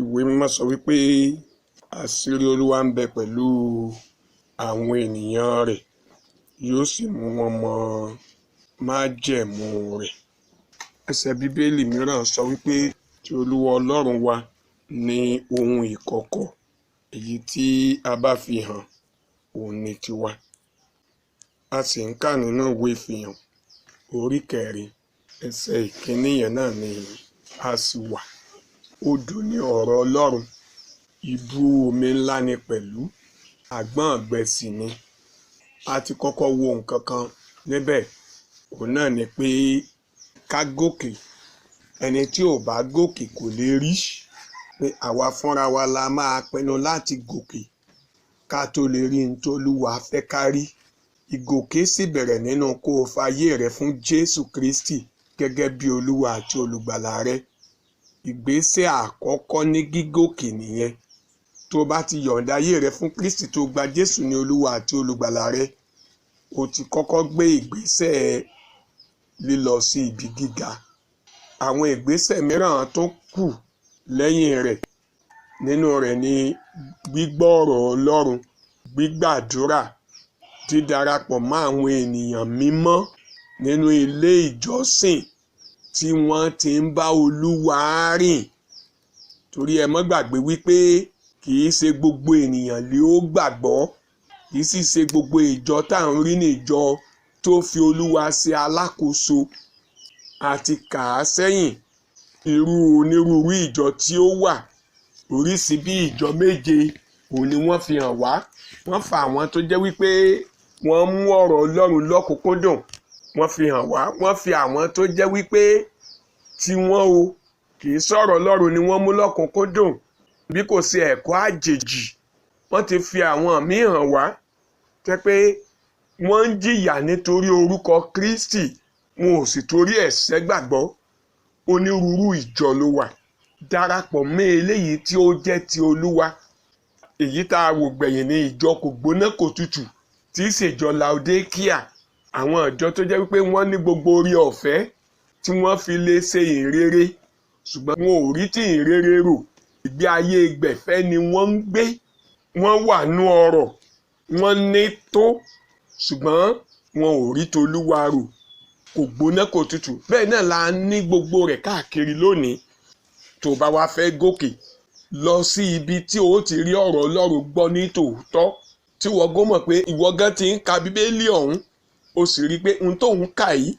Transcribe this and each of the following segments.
Ìwé mímọ́ sọ wípé àṣírí Olúwa ń bẹ pẹ̀lú àwọn ènìyàn rẹ̀, yóò sì mú wọn mọ májẹ̀mú rẹ̀. Ẹsẹ̀ Bíbélì mìíràn sọ wípé tí Olúwa Ọlọ́run wa ní ohun ìkọ̀kọ̀, èyí tí a bá fi hàn òun ni tiwa. A sì ń kà nínú ìwé Ìfihàn orí 4 ẹsẹ̀ 1 yẹn náà ni a sì wà. Odò ni ọ̀rọ̀ Ọlọ́run, ibú omi ńlá ni pẹ̀lú, àgbọ̀n ọ̀gbẹ sì ni. A ti kọ́kọ́ wo nǹkan kan níbẹ̀, òun náà ni pé ká gòkè. Ẹni tí ò bá gòkè kò lè rí, pé àwa fúnra wa la máa pinnu láti gòkè ká tó lè rí ní t'Olúwa fẹ́ ká rí. Ìgòkè sì bẹ̀rẹ̀ nínú kó o fayé rẹ fún Jésù Kristi gẹ́gẹ́ bí Olúwa àti Olùgbàlà rẹ. Ìgbésẹ̀ àkọ́kọ́ ní gígòkè nìyẹn. Tó bá ti yọ̀ǹda ayé rẹ fún Kristi tó gba Jésù ní Olúwa àti Olùgbàlà rẹ, o ti kọ́kọ́ gbé ìgbésẹ̀ lílọ sí ibi gíga. Àwọn ìgbésẹ̀ mìíràn tó kù lẹ́yìn rẹ̀, nínú rẹ̀ ni gbígbọ́ ọ̀rọ̀ Ọlọ́run, gbígbàdúrà, dídarapọ̀ mọ́ àwọn ènìyàn mímọ́ nínú ilé ìjọsìn tí wọ́n ti ń bá Olúwa rìn. Torí ẹ mọ́ gbàgbé wípé kì í ṣe gbogbo ènìyàn lé ó gbàgbọ́, kì í sì ṣe gbogbo ìjọ tá à ń rí ní ìjọ tó fi Olúwa ṣe alákòóso. Àti kà á sẹ́yìn onírúurú ìjọ tí ó wà, oríṣi bí ìjọ 7 òun ni wọ́n fi hàn wá. Wọ́n fa àwọn tó jẹ́ wípé wọ́n mú ọ̀rọ̀ Ọlọ́run lọ́kùnkúndùn, wọ́n fi hàn wá. Wọ́n fi àwọn tó jẹ́ wípé tí wọ́n o kì í sọ̀rọ̀ Ọlọ́run ni wọ́n mú lọ́kùnkúndùn, bí kò sí ẹ̀kọ́ àjèjì. Wọ́n ti fi àwọn míì hàn wá tẹ́ pé wọ́n ń jìyà nítorí orúkọ Kristi, wọn ò sì torí ẹ̀ṣẹ̀ gbàgbọ́. Onírúurú ìjọ ló wà. Darapọ̀ mọ́ eléyìí tí ó jẹ́ ti Olúwa. Èyí tá a wò gbẹ̀yìn ní ìjọ kò gbóná kò tutù tí í ṣèjọ Laodikia. Àwọn ìjọ tó jẹ́ wípé wọ́n ní gbogbo orí ọ̀fẹ́ tí wọ́n fi lè ṣe ìrere, ṣùgbọ́n wọn ò rí tí ìrere rò. Ìgbé ayé gbẹ̀fẹ́ ni wọ́n ń gbé. Wọ́n wà nú ọrọ̀, wọ́n ní tó, ṣùgbọ́n wọn ò rí t'Olúwa rò. Kò gbóná kò tutù. Bẹ́ẹ̀ náà la ní gbogbo rẹ̀ káàkiri lónìí. Tó bá wá fẹ́ gòkè lọ sí ibi tí o ti rí ọ̀rọ̀ Ọlọ́run gbọ́ ní tòótọ́, tí wọ́n gó mọ̀ pé ìwọ gan ti ń ka Bíbélì ọ̀hún, o sì rí pé ohun tó ń kà yìí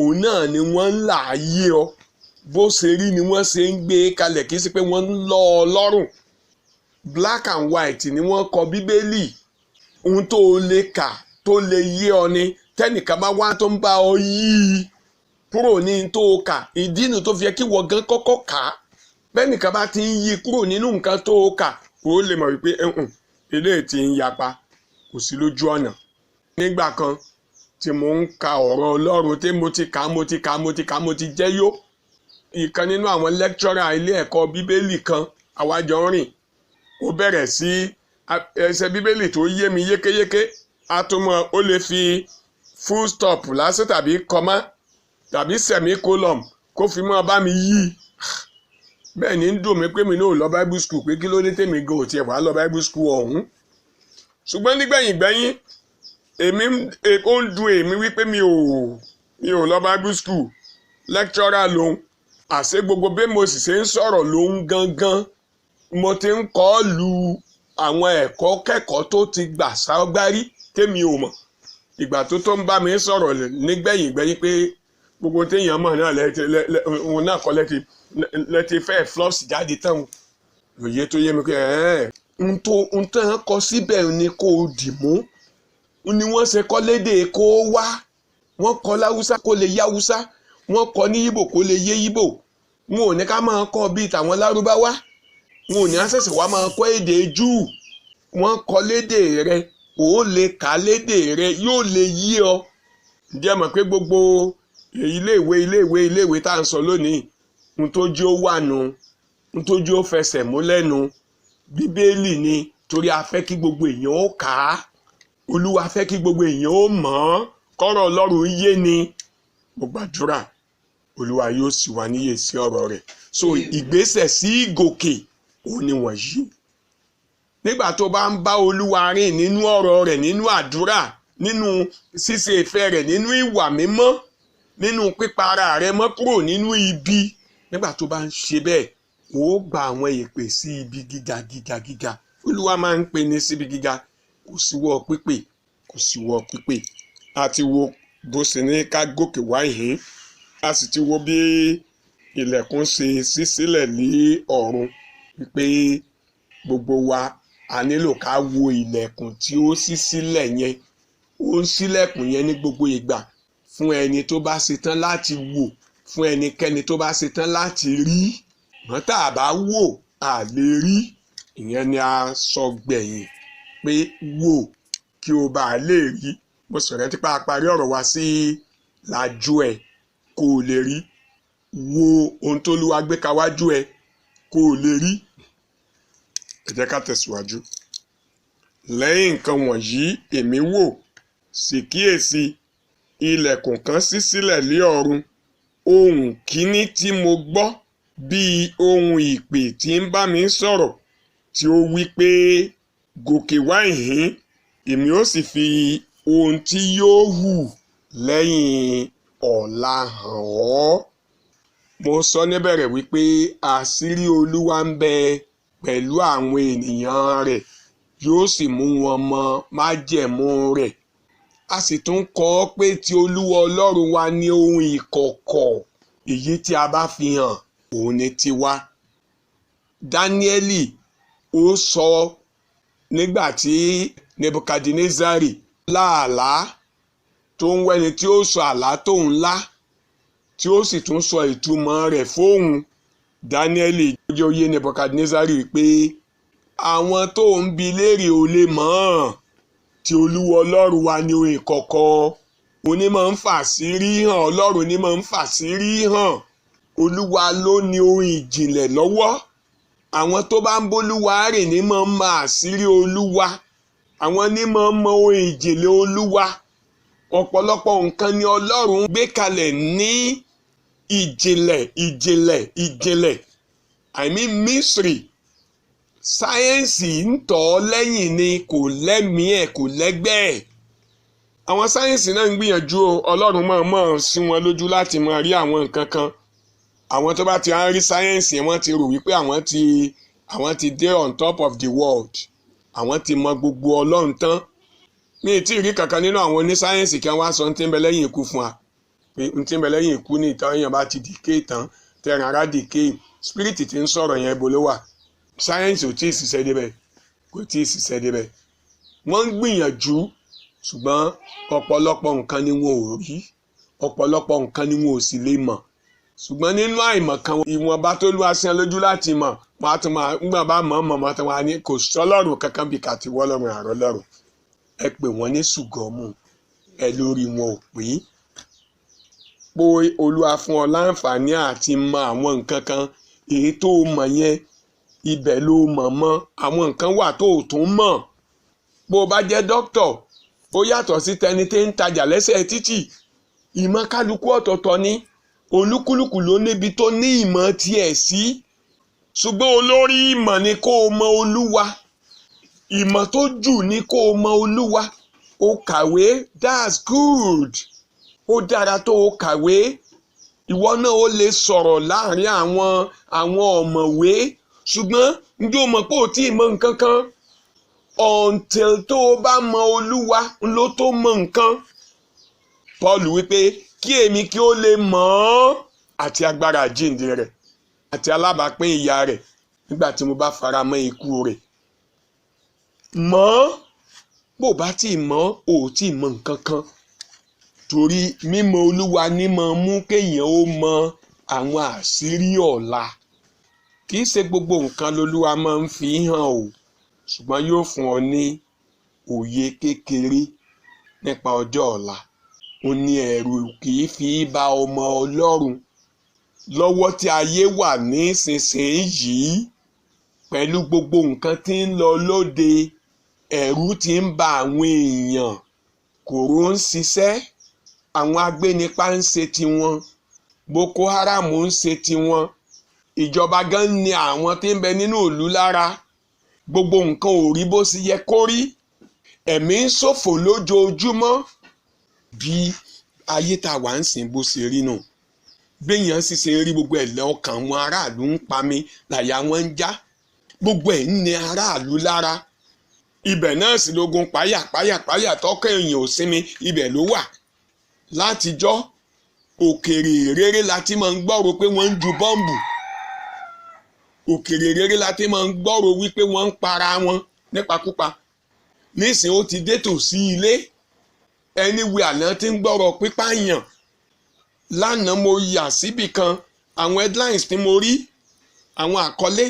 òun náà ni wọ́n ń là á yé ọ. Bó ṣe rí ni wọ́n ṣe ń gbé kalẹ̀, kì í ṣe pé wọ́n ń lọ ọ lọ́rùn. Black and white ni wọ́n kọ Bíbélì. Ohun tó o lè kà tó lè yé ọ ni. Tẹ́nìkan bá wá tó ń bá ọ yí kúrò ní tó o kà, ìdí inú tó fi yẹ kí wọ́n gan kọ́kọ́ kà á. Bẹ́nìkan bá ti ń yí kúrò nínú nǹkan tó o kà, o lè mọ̀ wípé eléyìí ti ń yapa, kò sí lójú ọ̀nà. Nígbà kan tí mo ń ka ọ̀rọ̀ Ọlọ́run tí mo ti jẹ́ yó, ìkan nínú àwọn lecturer ilé ẹ̀kọ́ Bíbélì kan, àwa jọ ń rìn, ó bẹ̀rẹ̀ sí ẹsẹ̀ Bíbélì tó yé mi yékéyéké, àtúmọ̀ ó lè fi full stop lásán tàbí comma tàbí semicolon kó fi mọ́ bá mi yí. Bẹ́ẹ̀ ni ń dùn mí pé mi náà lọ Bible school, pé kí ló dé tèmi gan ò tiẹ̀ wá lọ Bible school ọ̀hún. Ṣùgbọ́n nígbẹ̀yìn ó ń dùn èmi wípé mi ò lọ Bible school. Lecturer lòun, àṣé gbogbo bí mo sì ṣe ń sọ̀rọ̀ lòun gangan. Mo ti ń kọ́ lu àwọn ẹ̀kọ́ kẹ́kọ̀ọ́ tó ti gbà ságbárí tèmi ò mọ̀. Ìgbà tó ń bá mi sọ̀rọ̀ nígbẹ̀yìn pé gbogbo téèyàn mọ̀ náà òun náà kọ́ lẹ́tí fẹ́ flọ́ọ̀s jáde tán. Òye tó yé mi pé ohun tó ń kọ síbẹ̀ ni kò dì mú. Ni wọ́n ṣe kọ́ lédè kó wá. Wọ́n kọ́ láwùsá kó lè yá Hausa, wọ́n kọ́ ní Ìgbò kó lè yé Ìgbò. Wọn ò ní ká máa kọ́ bíi tàwọn Lárúbáwá. Wọn ò ní àṣẹ̀ṣẹ̀ wá máa kọ́ èdè Júù. Wọ́n kọ́ lédè rẹ, ó lè kà lédè rẹ, yóò lè yé ọ. Ǹjẹ́ mọ̀ pé gbogbo iléèwé tá à ń sọ lónìí, ohun tó jẹ́ ó wà nù, ohun tó jẹ́ ó fẹsẹ̀ múlẹ̀ nù. Bíbélì ni, torí a fẹ́ kí gbogbo èèyàn ó kà á. Olúwa fẹ́ kí gbogbo èèyàn ó mọ̀ ọ́n, kọ́rọ̀ Ọlọ́run yé ni. Mo gbàdúrà Olúwa yóò sì wá níyè sí ọ̀rọ̀ rẹ̀. So ìgbésẹ̀ sí ìgòkè òun ni wọ̀nyí. Nígbà tó bá ń bá Olúwa rìn nínú ọ̀rọ̀ rẹ̀, nínú àdúrà, nínú ṣíṣe ìfẹ́ rẹ̀, nínú ìwà mímọ́, nínú pípa ara rẹ̀ mọ́ kúrò nínú ibi, nígbà tó bá ń ṣe bẹ́ẹ̀, ó gba àwọn ìpè sí ibi gíga gíga gíga. Olúwa máa ń pè ní síbi gíga, kò síwọ́ pípè, kò síwọ́ pípè. A ti wo bó ṣe ní ká gòkè wá ìhín, a sì ti wo bí ilẹ̀kùn ṣe ṣí sílẹ̀ ní ọ̀run, wípé gbogbo wa a nílò ká wo ilẹ̀kùn tí ó ṣí sílẹ̀ yẹn. Ó ń ṣílẹ̀kùn yẹn ní gbogbo ìgbà fún ẹni tó bá ṣetán láti wò, fún ẹnikẹ́ni tó bá ṣetán láti rí. Mọ́ tá a bá wò a lè rí. Ìyẹn ni a sọ gbẹ̀yìn pé wò kí o bá lè rí. Mo sọ̀rọ̀ tí a parí ọ̀rọ̀ wa sí lajú ẹ̀ kó o lè rí. Wo ohun tó Olúwa gbé kawájú ẹ kó o lè rí. Ẹ jẹ́ ká tẹ̀síwájú. Lẹ́yìn nǹkan wọ̀nyí èmi wò, sì kíyèsí, ilẹ̀kùn kan ṣí sílẹ̀ ní ọ̀run. Ohùn kíní tí mo gbọ́ bíi ohùn ìpè tí ń bá mi sọ̀rọ̀, tí ó wí pé, gòkè wá ìhín, èmi ó sì fi ohun tí yóò hù lẹ́yìn ọ̀la hàn ọ́. Mo sọ níbẹ̀rẹ̀ wípé àṣírí Olúwa ń bẹ pẹ̀lú àwọn ènìyàn rẹ̀, yóò sì mú wọn mọ májẹ̀mú rẹ̀. A sì tún kọ ọ́ pé ti Olúwa Ọlọ́run wa ní ohun ìkọ̀kọ̀, èyí tí a bá fi hàn òun ni tiwa. Dáníẹ́lì ó sọ nígbà tí Nebukadnezari láàlá tó ń wẹ́ni tí ó sọ àlá tó ń lá, tí ó sì tún sọ ìtumọ̀ rẹ̀ fóun. Dáníẹ́lì jẹ́ ó yé Nebukadnezari pé àwọn tó ń bi léèrè ò lè mọ̀ ọ́n, tí Olúwa Ọlọ́run wa ní ohun ìkọ̀kọ̀. Òní máa ń fàṣírí hàn, Ọlọ́run ní máa ń fàṣírí hàn. Olúwa ló ní ohun ìjìnlẹ̀ lọ́wọ́. Àwọn tó bá ń bólúwa rìn ní máa ń mọ àṣírí Olúwa. Àwọn ní máa ń mọ ohun ìjìnlẹ̀ Olúwa. Ọ̀pọ̀lọpọ̀ nǹkan ni Ọlọ́run gbé kalẹ̀ ní ìjìnlẹ̀. I mean mystery. Sáyẹ́ǹsì ń tọ̀ ọ́ lẹ́yìn ni, kò lẹ́mìí ẹ̀, kò lẹ́gbẹ́ ẹ̀. Àwọn sáyẹ́ǹsì náà ń gbìyànjú o, Ọlọ́run mọ̀ sí wọn lójú láti máa rí àwọn nǹkan kan. Àwọn tó bá ti ń rí sáyẹ́ǹsì wọ́n ti rò wípé àwọn ti dé on top of the world. Àwọn ti mọ gbogbo Ọlọ́run tán. Mi ì tí ì rí kankan nínú àwọn onísáyẹ́ǹsì kí wọ́n wá sọ ní tí ń bẹ lẹ́yìn ikú fún wa. Pé ní tí ń bẹ lẹ́yìn ikú ní ìtàn èèyàn bá ti dìké tán, tẹ̀ràn ara dìké, spiriti ti ń sọ̀rọ̀ yẹn ibo ló wà. Sáyẹ́ǹsì ò tí ì ṣiṣẹ́ débẹ̀, kò tí ì ṣiṣẹ́ débẹ̀. Wọ́n ń gbìyànjú, ṣùgbọ́n ọ̀pọ̀lọpọ̀ nǹkan ni wọn ò rí, ọ̀pọ̀lọpọ̀ nǹkan ni wọn ò sì lè mọ̀. Ṣùgbọ́n nínú àìmọ̀ kan, ìwọ̀nba tó lù aṣẹ́ lójú láti mọ̀, wọ́n á tún máa ń gbà bá mọ̀ tí wọ́n á ní kò sọ́lọ́run kankan bí kàtí wọ́lọ́run àrọ́lọ́run. Ẹ pè wọ́n ní ṣùgọ́mù, ẹ lórí wọn ò pé. Pé Olúwa fún ọ láǹfààní àti mọ àwọn nǹkan kan, èyí tó mọ̀ yẹn ibẹ̀ ló mọ̀. Àwọn nǹkan wà tó tún mọ̀. Bó o bá jẹ́ dókítọ̀, ó yàtọ̀ sí tẹni tí ń tajà lẹ́sẹ̀ títì. Ìmọ̀ kálukú ọ̀tọ̀ọ̀tọ̀ ni. Olúkúlùkù ló níbi tó ní ìmọ̀ tiẹ̀ sí. Ṣùgbọ́n olórí ìmọ̀ ni kó o mọ Olúwa. Ìmọ̀ tó jù ni kó o mọ Olúwa. O kàwé, that's good. Ó dára tó o kàwé. Ìwọ náà ó lè sọ̀rọ̀ láàrin àwọn ọ̀mọ̀wé. Ṣùgbọ́n ǹjẹ́ o mọ̀ pé o tí ì mọ nǹkan kan? Until tó o bá mọ Olúwa ló tó mọ nǹkan. Paul wípé kí èmi kí ó lè mọ̀ ọ́ àti agbára àjíǹde rẹ̀ àti alábàápín ìyà rẹ̀ nígbà tí mo bá fara mọ́ ikú rẹ̀. Mọ̀ ọ́, bó bá tí ì mọ̀ ọ́, ò tí ì mọ nǹkan kan. Torí mímọ̀ Olúwa ní máa mú kéèyàn ó mọ àwọn àṣírí ọ̀la. Kì í ṣe gbogbo nǹkan lolúwa máa ń fi hàn o, ṣùgbọ́n yóò fún ọ ní òye kékeré nípa ọjọ́ ọ̀la. Ó ní ẹ̀rù kì í fi bá ọmọ Ọlọ́run lọ́wọ́ tí ayé wà nísinsìnyí. Pẹ̀lú gbogbo nǹkan tí ń lọ lóde, ẹ̀rù ti ń ba àwọn èèyàn. Kòró ń ṣiṣẹ́, àwọn agbénipa ń ṣe tiwọn, Boko Haram ń ṣe tiwọn, ìjọba gan ni àwọn tí ń bẹ nínú ìlú lára, gbogbo nǹkan ò rí bó sì yẹ kó rí, ẹ̀mí ń ṣòfò lójoojúmọ́. Bí ayé tá a wà ń sìn bó ṣe rí nù, béèyàn sì ṣe rí gbogbo ẹ̀ lọ́kàn àwọn aráàlú ń pa mí, làyà wọn ń já, gbogbo ẹ̀ ń ní aráàlú lára. Ibẹ̀ náà sì lógun páyà tọ́kàn èèyàn ò sinmi, ibẹ̀ ló wà látijọ́. Òkèrè rere láti máa ń gbọ́rọ̀ pé wọ́n ń ju bọ́ǹbù, òkèrè rere láti máa ń gbọ́rọ̀ wípé wọ́n ń para wọn nípakúpa. Nísìnyí ó ti dé tòsí ilé, ẹni wí àná tí ń gbọ́rọ̀ pípààyàn. Lánàá mo yà síbì kan, àwọn headlines tí mo rí, àwọn àkọlé,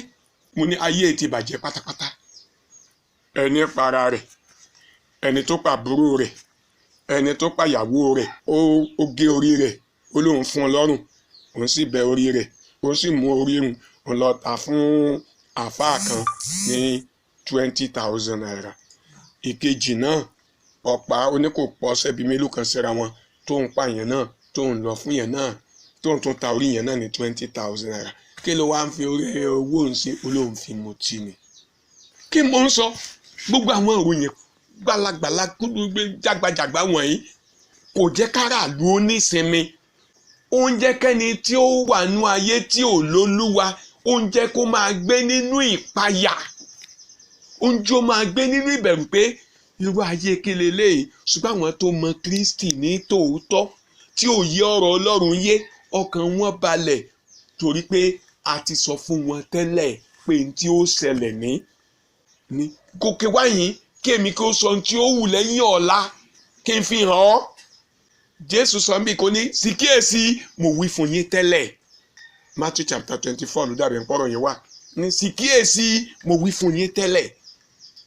mo ní ayé ti bàjẹ́ pátápátá. Ẹni para rẹ̀, ẹni tó pàbúrò rẹ̀, ẹni tó pàyàwó rẹ̀, ó gé orí rẹ̀, ó lóun fún un lọ́rùn, òun sì bẹ orí rẹ̀, òun sì mú orí rùn, òun lọ tà fún àáfàá kan ní 20,000 naira. Ìkejì náà ọ̀pá oníkòpọ̀ ṣẹ́bi mélòó kan síra wọn, tó ń pààyàn náà, tó ń lọ fún yẹn náà, tó ń tún ta orí yẹn náà ní 20,000 naira. Kí ló wá ń fi owó ń ṣe? Olóhùn fi mutí ni. Kí mo ń sọ? Gbogbo àwọn ìròyìn gbalagbala jágbajàgba wọ̀nyí kò jẹ́ káràlú ó nísinmi. Ó ń jẹ́ kẹ́ni tí ó wà nú ayé tí ò lólúwa, ó ń jẹ́ kó máa gbé nínú ìpayà, ó ń jó máa gbé nínú ìbẹ̀rù pé irú ayé kí leléyìí. Ṣùgbọ́n àwọn tó mọ Kristi ní tòótọ́, tí ò yé ọ̀rọ̀ Ọlọ́run yé, ọkàn wọn balẹ̀, torí pé a ti sọ fún wọn tẹ́lẹ̀ pé tí ó ṣẹlẹ̀ ní gòkè wáyìn kí èmi kí ó sọ tí ó wù lẹ́yìn ọ̀la kí n fi hàn ọ́. Jésù sọ bí kò ní sì kíyèsí, mo wí fún yín tẹ́lẹ̀. Matthew chapter 24 ló dàbí ẹ̀pọ̀rọ̀ yẹn wà. Ní sì kíyèsí, mo wí fún yín tẹ́lẹ̀.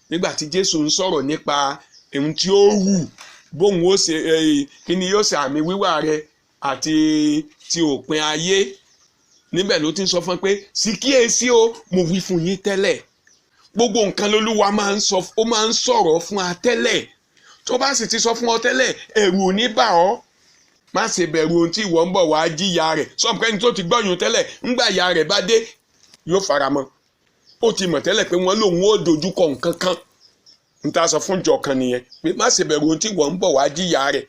Nígbà tí Jésù ń sọ̀rọ̀ nípa ohun tí ó wù, bóun ó ṣe kí ni yóò ṣe àmì wíwá rẹ̀ àti ti òpin ayé, níbẹ̀ ló ti ń sọ fún pé sì kíyèsí o, mo wí fún yín tẹ́lẹ̀. Gbogbo nǹkan lolúwa máa ń sọ̀rọ̀ fún wa tẹ́lẹ̀. Tó bá sì ti sọ fún ọ tẹ́lẹ̀, ẹ̀rù ò ní bà ọ́. Má ṣe bẹ̀rù ohun tí ìwọ ń bọ̀ wá jíya rẹ̀. Sọ̀pẹ́ni tó ti gbọ́yún tẹ́lẹ̀, ńgbà ìyá rẹ̀ bá dé, yóò faramọ́. Ó ti mọ̀ tẹ́lẹ̀ pé wọ́n lòun ó dojúkọ nǹkan kan. N ta sọ fún ìjọ kan nìyẹn pé má ṣe bẹ̀rù ohun tí ìwọ ń bọ̀ wá jíya rẹ̀.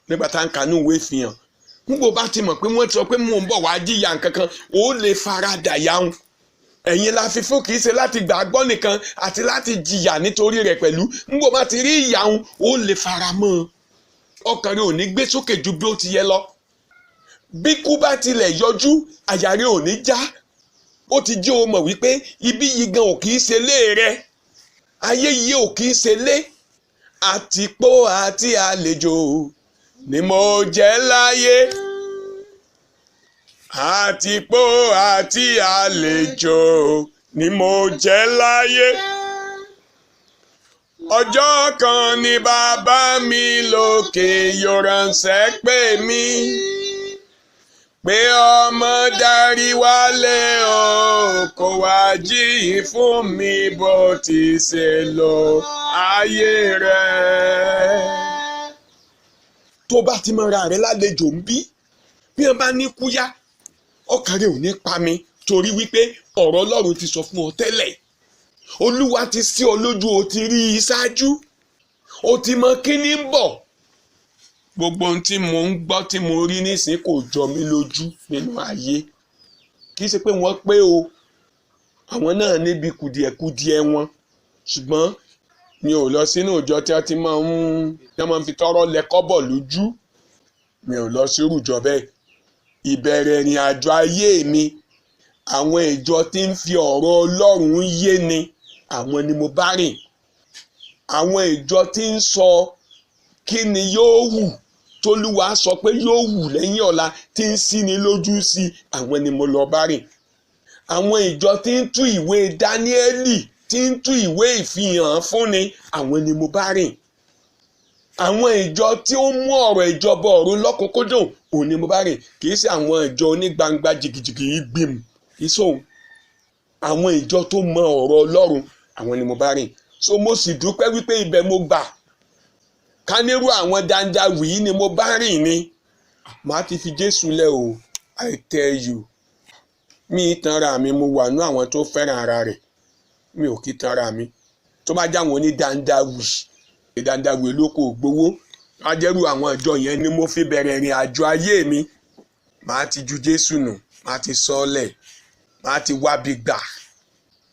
Nígbà tá ń kanú ìwé Ìfihàn, nígbà bá ti mọ̀ pé wọ́n ti sọ pé mò ń bọ̀ wá jíya nǹkan kan, ó lè faradà yáhùn. Ẹ̀yin la fi fún, kìí ṣe láti gbàgbọ́ nìkan àti láti jìyà nítorí rẹ̀ pẹ̀lú. Nígbà bá ti rí ìyàhùn, ó lè faramọ́. Ọkàn rẹ̀ ò ní gbé sókè ju bí ó ti yẹ lọ. Bí kú bá tilẹ̀ yọjú, àyà rẹ̀ ò ní já. Ó ti jẹ́ o mọ̀ wípé ibi yìí gan ò kìí ṣe lé rẹ̀. Ayé yìí ò kìí ṣe lé. Àtìpó àti àlejò ni mo jẹ́ láyé. Àtìpó àti àlejò ni mo jẹ́ láyé. Ọjọ́ kan ni bàbá mi lókè yóò ránṣẹ́ pè mí, pé ọmọ darí wálé o, kó wá jíyìn fún mi bó ti ṣe lò ayé rẹ̀. Tó bá ti mọ́ra rẹ̀ lálejò ń bí wọ́n bá ní kúyá, ọkàn rẹ̀ ò ní pa mi, torí wípé ọ̀rọ̀ Ọlọ́run ti sọ fún ọ tẹ́lẹ̀. Olúwa ti ṣí ọ lójú, o ti rí i ṣáájú, o ti mọ kíní ń bọ̀. Gbogbo ohun tí mo ń gbọ́ tí mo rí nísìnyí kò jọ mí lójú nínú ayé. Kì í ṣe pé wọ́n pé o, àwọn náà níbi kùdìẹ̀kudiẹ wọn, ṣùgbọ́n mi ò lọ sínú ìjọ tí wọ́n ti máa ń fi tọ́rọ́ lẹ kọ́bọ̀ lójú. Mi ò lọ sí irújọ bẹ́ẹ̀. Ìbẹ̀rẹ̀ ìrìn àjò ayé mi, àwọn ìjọ tí ń fi ọ̀rọ̀ Ọlọ́run yé ni, àwọn ni mo bá rìn. Àwọn ìjọ tí ń sọ kí ni yóò wù, t'Olúwa sọ pé yóò wù lẹ́yìn ọ̀la, tí ń ṣí ni lójú sí, àwọn ni mo lọ bá rìn. Àwọn ìjọ tí ń tú ìwé Dáníẹ́lì, tí ń tú ìwé ìfihàn fúnni, àwọn ni mo bá rìn. Àwọn ìjọ tí ó mú ọ̀rọ̀ ìjọba ọ̀run lọ́kùnkúndùn, òun ni mo bá rìn. Kì í ṣe àwọn ìjọ onígbangba jìgìjìgì ìgbìm, ìṣòwò. Àwọn ìjọ tó mọ ọ̀rọ̀ Ọlọ́run, àwọn ni mo bá rìn. So mo sì dúpẹ́ wípé ibẹ̀ mo gbà. Kánírù àwọn dandawì ni mo bá rìn ni, màá ti fi Jésù lẹ̀ o. I tell you, mi tanra mi, mo wà nú àwọn tó fẹ́ràn ara rẹ̀, mi ò kí tanra mi. Tó bá jáwọn ní dandawi lóko gbowó, ajẹ́rù àwọn ìjọ yẹn ni mo fi bẹ̀rẹ̀ ìrìn àjò ayé mi. Màá ti ju Jésù nù, màá ti sọ́ọ̀lẹ̀, màá ti wábi gbà,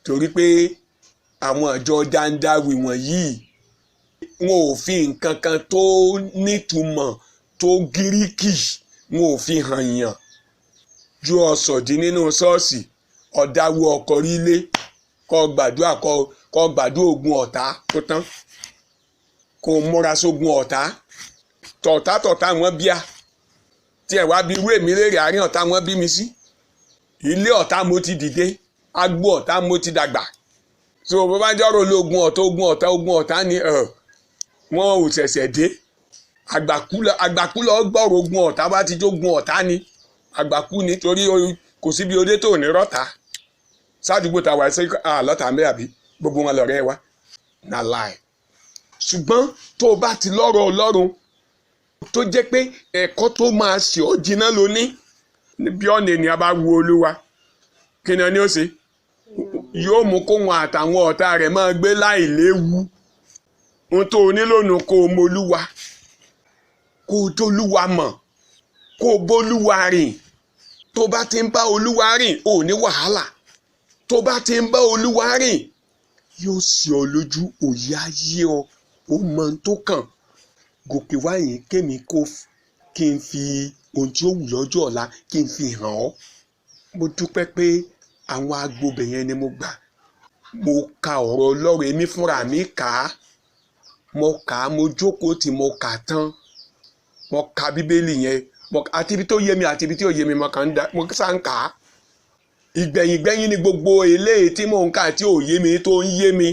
torí pé àwọn ìjọ dandawi wọ̀nyí wọn ò fi nǹkan kan tó nítumọ̀ tó gíríkì wọn ò fi hàn yàn ju ọ̀sọ̀dí nínú ṣọ́ọ̀ṣì, ọ̀dàwọ̀ ọkọ̀ rílé, kó gbàdúrà ogun ọ̀tá tó tán, kó múra sógun ọ̀tá, tọ̀tá wọn bíà tí ẹ̀ wá bí irú èmi léèrè àárín ọ̀tá wọn bí mi sí. Ilé ọ̀tá mo ti dìde, agbo ọ̀tá mo ti dàgbà. So bó bá jọ́rọ̀ lógun ọ̀tá ni wọn ò ṣẹ̀ṣẹ̀ dé. Àgbàkú lọ gbọ́rọ̀ ogun ọ̀tá bá ti jógun ọ̀tá ni àgbàkú ni, torí kò síbi odé tó ní rọ́ta. Sádùúgbò tàwa ṣe lọ́tà ń bẹ àbí gbogbo wọn lọ́rẹ́ wa na láì. Ṣùgbọ́n tó o bá ti lọ́rọ̀ Ọlọ́run tó jẹ́ pé ẹ̀kọ́ tó máa ṣe ọ́ jiná lóní, bí ọ̀nà ènìyàn bá wu Olúwa, kí ni ó ṣe? Yóò mú kó wọn àtàwọn ọ̀tá rẹ̀ máa gbé láì léwu. Ohun tó o nílò nù kó o mọ Olúwa, kó o dólúwa mọ̀, kó o bólúwa rìn. Tó bá ti ń bá Olúwa rìn ò ní wàhálà. Tó bá ti ń bá Olúwa rìn yóò ṣe ọ lójú, òye ayé ọ, ó mọ ohun tó kàn. Gòkè wáyé kémi kí n fi ohun tí ó wù lọ́jọ́ ọ̀la kí n fi hàn ọ́. Mo dúpẹ́ pé àwọn agbóbẹ̀ yẹn ni mo gbà. Mo ka ọ̀rọ̀ Ọlọ́run, èmi fúnra mi kà á. Mo kà á, mo jókòó tí mo kà tán. Mo ka Bíbélì yẹn, àti ibi tó yé mi àti ibi tí ò yé mi mo sá ń kà á. Ìgbẹ̀yìn ni gbogbo eléyìí tí mò ń kà tí ò yé mi tó ń yé mi.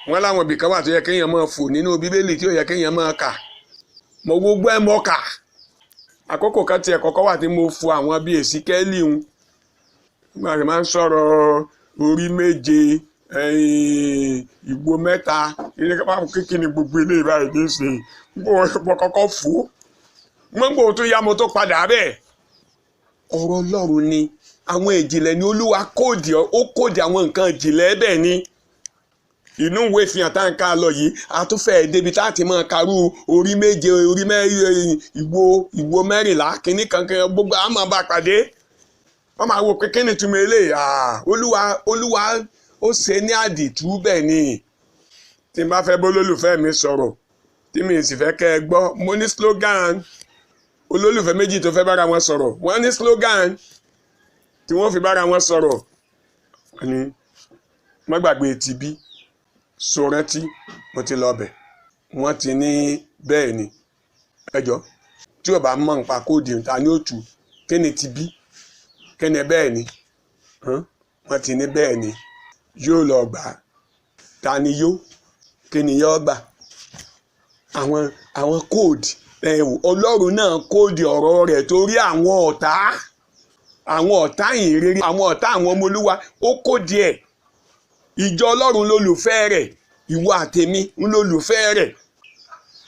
Wọ́n láwọn ibì kan wà tó yẹ kéèyàn máa fò nínú Bíbélì tí ò yẹ kéèyàn máa kà. Mo gbogbo ẹ̀ mọ̀ kà. Àkókò kan tiẹ̀ kọ́kọ́ wà tí mo fò àwọn bíi Èsíkẹ́lì ń. Nígbà tí máa ń sọ̀rọ̀ orí méje, ìwo mẹ́ta, kíkíni gbogbo eléyìí báyìí ní í ṣe. Mo kọ́kọ́ fò. Mọ́ngbò tó yá mo tó padà bẹ́ẹ̀. Ọ̀rọ̀ Ọlọ́run ni àwọn ìjìnlẹ̀ ni Olúwa kóòdì àwọn nǹkan ìjìnlẹ̀ bẹ́ẹ̀ ni. Inú ìwé ìfihàn tá à ń ká lọ yìí a tún fẹ́ débi tá a ti máa karú orí méje, orí ìwo mẹ́rìnlá, kínní kankan gbogbo a máa bá pàdé. Wọ́n máa wo pé kí ni túmọ̀ eléyìí? Olúwa ó ṣe ní àdìtú bẹ́ẹ̀ ni. Tí n bá fẹ́ bólólùfẹ́ mi sọ̀rọ̀ tí mi sì fẹ́ kẹ́ ẹ gbọ́, mo ní slogan. Olólùfẹ́ méjì tó fẹ́ bára wọn sọ̀rọ̀ wọ́n ní slogan tí wọ́n fi bára wọn sọ̀rọ̀. Wọ́n ní má gbàgbé ti bí sọ̀rántí mo ti lọ bẹ̀. Wọ́n ti ní bẹ́ẹ̀ ni. Ẹjọ́ tí ò bá mọ̀ nípa kóòdì ta ni ó tù, kí ni ti bí, kí ni bẹ́ẹ̀ ni. Wọ́n ti ní bẹ́ẹ̀ ni. Yóò lọ gbà. Ta ni yóò? Kí ni yóò gbà? Àwọn kóòdì. Ọlọ́run náà kóòdì ọ̀rọ̀ rẹ̀ torí àwọn ọ̀tá ìhìnrere, àwọn ọ̀tá àwọn ọmọ Olúwa, ó kóòdì ẹ̀. Ìjọ Ọlọ́run lólùfẹ́ rẹ̀, ìwọ àtèmi ń lólùfẹ́ rẹ̀.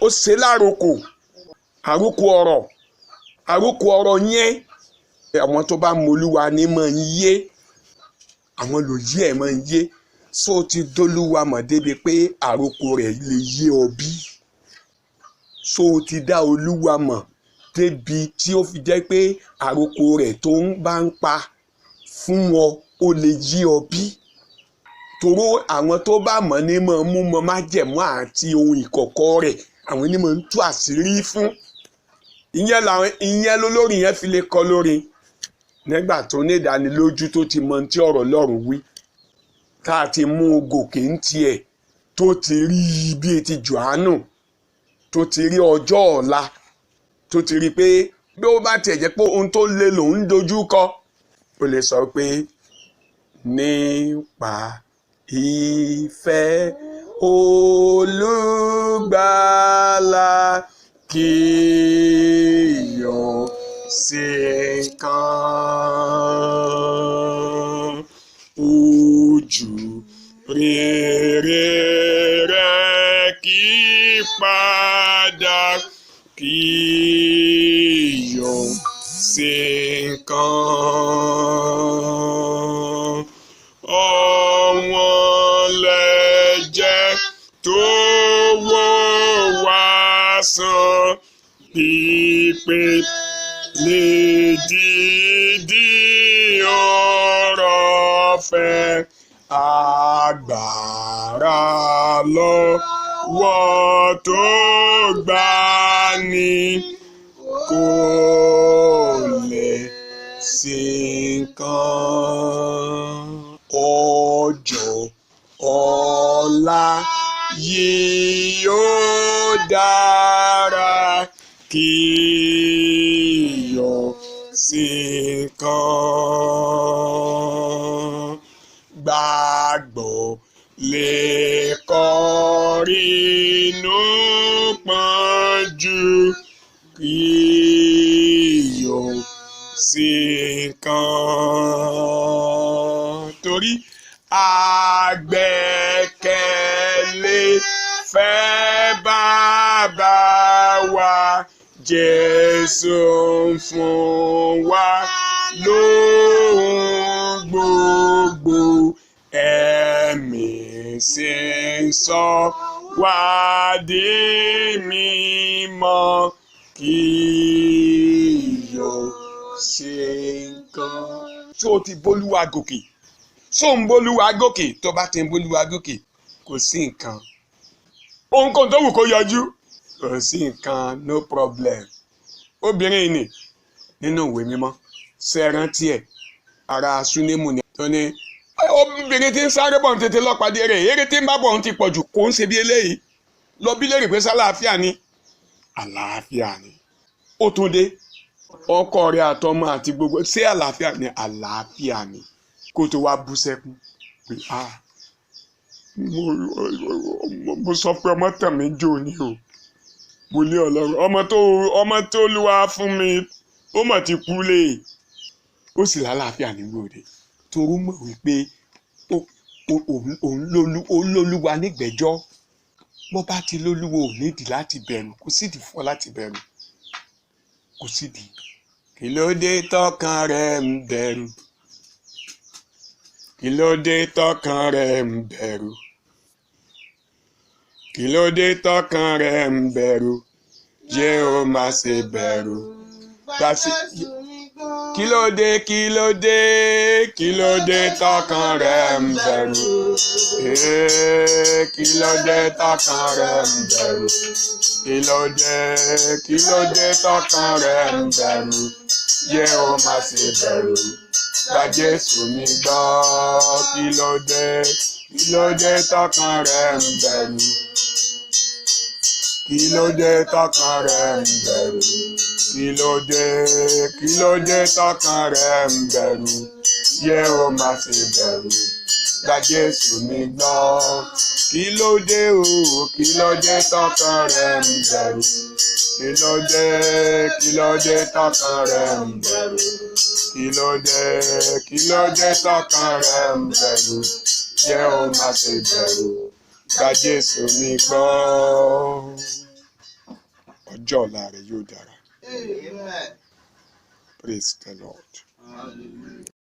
Ó ṣe láròkò, àròkò ọ̀rọ̀ yẹn. Àwọn tó bá mọ Olúwa ni máa ń yé, àwọn lòye ẹ̀ máa ń yé. So ti dólúwa mọ̀ débi pé àròkò rẹ̀ lè yé ọ bí. So ti dá Olúwa mọ̀ débi tí ó fi jẹ́ pé àròkò rẹ̀ tó ń bá ń pa fún ọ ó lè yé ọ bí. Toró àwọn tó bá mọ̀ ní mọ̀ mú mọ̀ májẹ̀mú àti ohun ìkọ̀kọ̀ rẹ̀, àwọn ní mọ̀ ń tú àṣírí fún. Ìyẹn lólórí yẹn fi lè kọ lórin nígbà tó ní ìdánilójú tó ti mọ tí ọ̀rọ̀ Ọlọ́run wí, tá a ti mú gòkè ń tiẹ̀, tó ti rí bí etí Jòhánù, tó ti rí ọjọ́ ọ̀la, tó ti rí pé bí ó bá tiẹ̀ jẹ́ pé ohun tó le lòun ń dojú kọ, ó lè sọ pé nípa ìfẹ́ Olùgbàlà kì yóò ṣe kan. Ojú rere rẹ̀ kì í padà, kì yóò ṣe kan. pípé lè dídí ọ̀rọ̀ fẹ́ agbára lọ́wọ́ tó gbani kò lè sí nǹkan. Ọjọ́ ọ̀la yìí yóò dára kí yóò sí nǹkan. Gbàgbọ́ lè kọrí inú pọ́njú kí yóò sí nǹkan. Torí àgbẹ́kẹ̀lé fẹ́ bàbá wa Jésù fún wa lóhun gbogbo ẹ̀mí sì ń sọ wá di mímọ́ kí yóò ṣe nǹkan. Tó o ti bólúwa gòkè so ń bólúwa gòkè tó bá ti ń bólúwa gòkè kò sí nǹkan. Ohunkóhun tó wù kó yọjú kò sí nǹkan, no problem. Obìnrin ni nínú ìwé mímọ́ ṣe rántí ẹ̀ ara Súnémù ni tó ní obìnrin tí ń sáré bọ̀ ń tètè lọ́pàdé rẹ̀ eré tí ń bá bọ̀ ń ti pọ̀jù kò ń ṣe bí eléyìí lọ bí léèrè pé sálàáfíà ni àlàáfíà ni. Ó tún dé ọkọ rẹ̀ àtọmọ àti gbogbo ṣé àlàáfíà ni àlàáfíà ni kó tó wá bú sẹ́kún pé mo sọ pé ọmọ tàn mí jò ní o mo lé Ọlọ́run ọmọ tó Olúwa fún mi ó mọ̀ ti kú lé ó sì lálàáfíà nígbòde torí mọ̀ wípé òun lólúwa nígbẹ̀jọ́ bó bá ti lólúwa ò nídìí láti bẹ̀rù kò sídìí fún ọ láti bẹ̀rù kò sídìí. Kí ló dé tọkàn rẹ ń bẹ̀rù? Kí ló dé tọkàn rẹ ń bẹ̀rù? Kí ló dé tọkàn rẹ ń bẹ̀rù? Jẹ́ ó má ṣe bẹ̀rù. Kí ló dé kí ló dé kí ló dé tọkàn rẹ ń bẹ̀rù? Kí ló dé tọkàn rẹ ń bẹ̀rù? Kí ló dé tọkàn rẹ ń bẹ̀rù? Jẹ́ ó má ṣe bẹ̀rù. Gba Jésù mi gbọ́. Kí ló dé tọkàn rẹ ń bẹ̀rù? Kí ló dé tọkàn rẹ ń bẹ̀rù? Kí ló dé tọkàn rẹ ń bẹ̀rù? Jẹ́ ó má ṣe bẹ̀rù. Gba Jésù mi gbọ́. Kí ló dé kí ló dé tọkàn rẹ ń bẹ̀rù? Kí ló dé tọkàn rẹ ń bẹ̀rù? Kí ló dé tọkàn rẹ ń bẹ̀rù? Jẹ́ ó má ṣe bẹ̀rù. Gba Jésù mi gbọ́. Ọjọ́ ọ̀la rẹ yóò dára. Amen. Praise the Lord. Hallelujah.